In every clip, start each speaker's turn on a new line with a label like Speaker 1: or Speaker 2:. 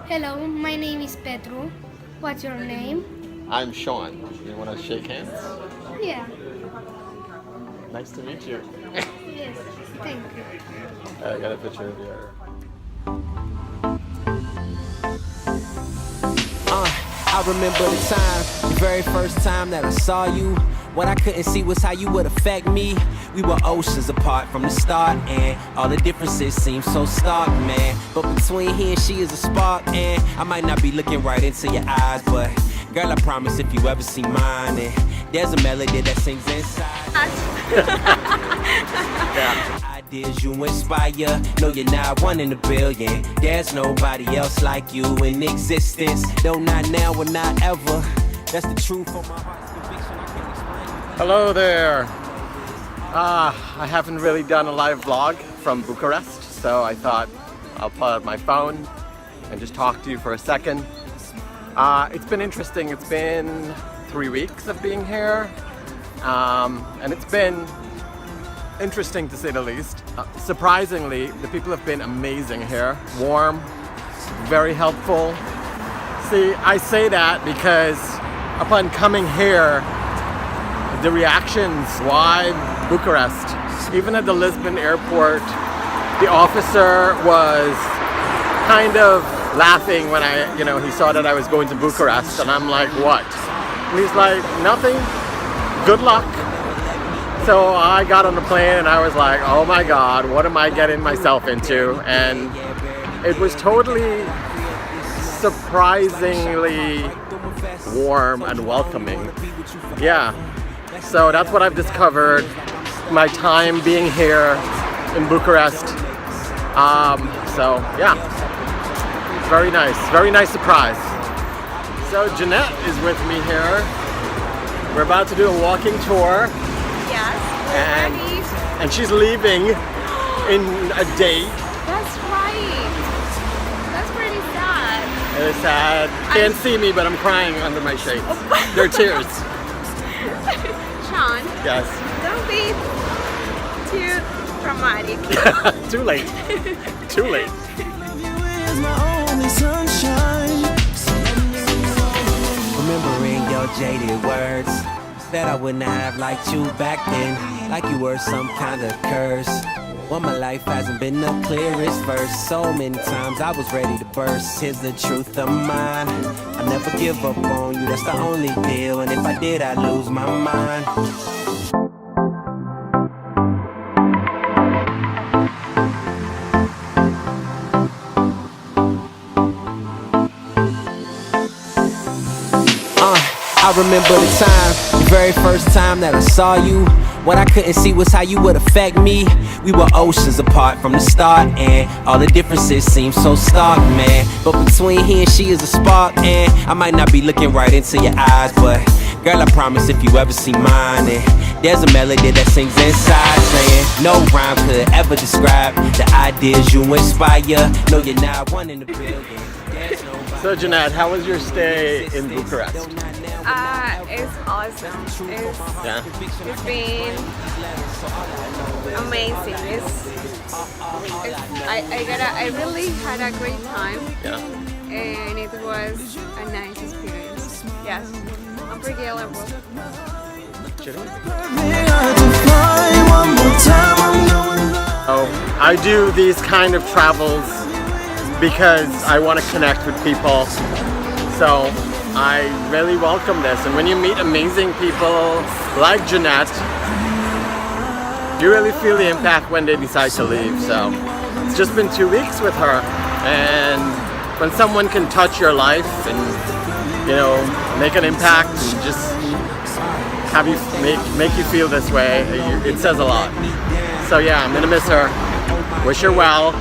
Speaker 1: Hello, my name is Petru. What's your name?
Speaker 2: I'm Shaun. You want to shake hands?
Speaker 1: Yeah.
Speaker 2: Nice to meet you.
Speaker 1: Yes, thank you.
Speaker 2: I got a picture of you.
Speaker 3: I remember the time, the very first time that I saw you. What I couldn't see was how you would affect me. We were oceans apart from the start, and all the differences seem so stark, man. But between he and she is a spark, and I might not be looking right into your eyes, but girl, I promise if you ever see mine, and there's a melody that sings inside. Ideas you inspire, no, you're not one in a billion. There's nobody else like you in existence. No, not now or not ever. That's the truth of my heart's conviction. I can't explain.
Speaker 2: Hello there. I haven't really done a live vlog from Bucharest, so I thought I'll pull out my phone and just talk to you for a second. It's been interesting. It's been 3 weeks of being here, and it's been interesting to say the least. Surprisingly, the people have been amazing here. Warm, very helpful. See, I say that because upon coming here, the reactions, why Bucharest? Even at the Lisbon airport, the officer was kind of laughing when he saw that I was going to Bucharest, and I'm like, what? And he's like, nothing, good luck. So I got on the plane and I was like, oh my God, what am I getting myself into? And it was totally surprisingly warm and welcoming. Yeah, so that's what I've discovered my time being here in Bucharest. So yeah, very nice surprise. So Jeanette is with me here. We're about to do a walking tour.
Speaker 4: Yes,
Speaker 2: And she's leaving in a day.
Speaker 4: that's right. That's pretty sad.
Speaker 2: It's sad. Can't see me, but I'm crying under my shades. They're tears.
Speaker 4: Shaun,
Speaker 2: Yes.
Speaker 4: don't be too dramatic.
Speaker 2: Too late. Too late.
Speaker 3: Remembering your jaded words that I wouldn't have liked you back then, like you were some kind of curse. Well, my life hasn't been the clearest verse. So many times I was ready to burst. Here's the truth of mine, I never give up on you, that's the only deal. And if I did, I'd lose my mind. I remember the time, the very first time that I saw you. What I couldn't see was how you would affect me. We were oceans apart from the start, and all the differences seem so stark, man. But between he and she is a spark, and I might not be looking right into your eyes, but girl, I promise if you ever see mine, and there's a melody that sings inside, saying no rhyme could ever describe the ideas you inspire. No, you're not one in a billion.
Speaker 2: So Jeanette, how was your stay in Bucharest?
Speaker 4: It's awesome.
Speaker 2: Yeah.
Speaker 4: It's been amazing. I really had a great time.
Speaker 2: Yeah.
Speaker 4: And it was a nice experience. Yes, unforgettable.
Speaker 2: Oh, I do these kind of travels because I want to connect with people. So I really welcome this. And when you meet amazing people like Jeanette, you really feel the impact when they decide to leave. So it's just been 2 weeks with her. And when someone can touch your life and, make an impact, and just have you make you feel this way, it says a lot. So yeah, I'm gonna miss her. Wish her well.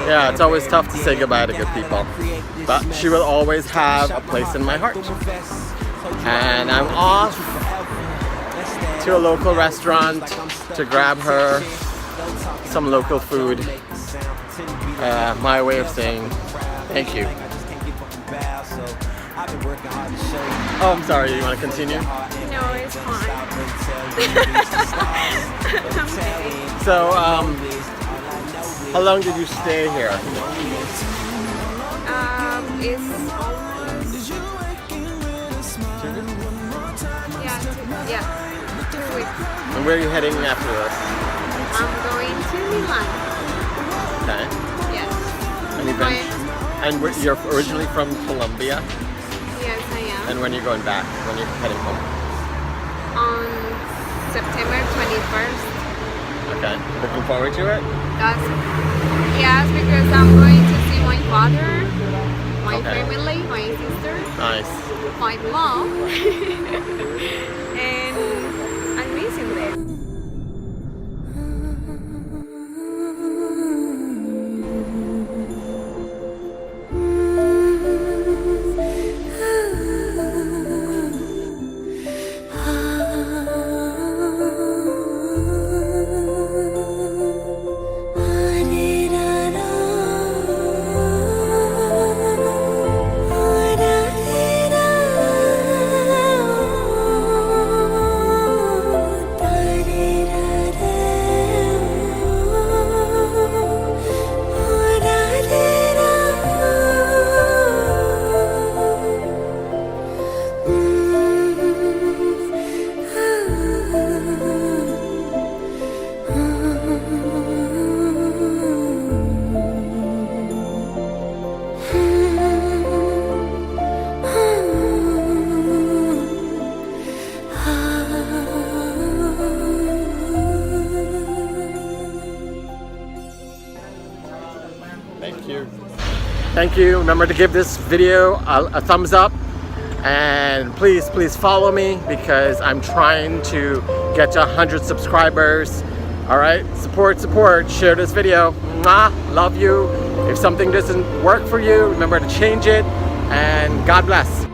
Speaker 2: Yeah, it's always tough to say goodbye to good people, but she will always have a place in my heart. And I'm off to a local restaurant to grab her some local food. My way of saying thank you. Oh, I'm sorry, you want to continue?
Speaker 4: No, it's fine.
Speaker 2: So, How long did you stay here?
Speaker 4: It's almost, yeah, 2 weeks.
Speaker 2: And where are you heading after this?
Speaker 4: I'm going to Milan.
Speaker 2: Okay.
Speaker 4: Yes.
Speaker 2: And you're originally from Colombia?
Speaker 4: Yes, I am.
Speaker 2: And when are you going back? When are you heading home?
Speaker 4: On September 21st.
Speaker 2: Okay. Looking forward to it?
Speaker 4: Yes, because I'm going to see my father, my
Speaker 2: Okay.
Speaker 4: family, my sister,
Speaker 2: Nice.
Speaker 4: my mom, and I'm missing them.
Speaker 2: Thank you. Thank you. Remember to give this video a thumbs up, and please follow me because I'm trying to get to 100 subscribers. All right, support, share this video. Mwah, love you. If something doesn't work for you, remember to change it, and God bless.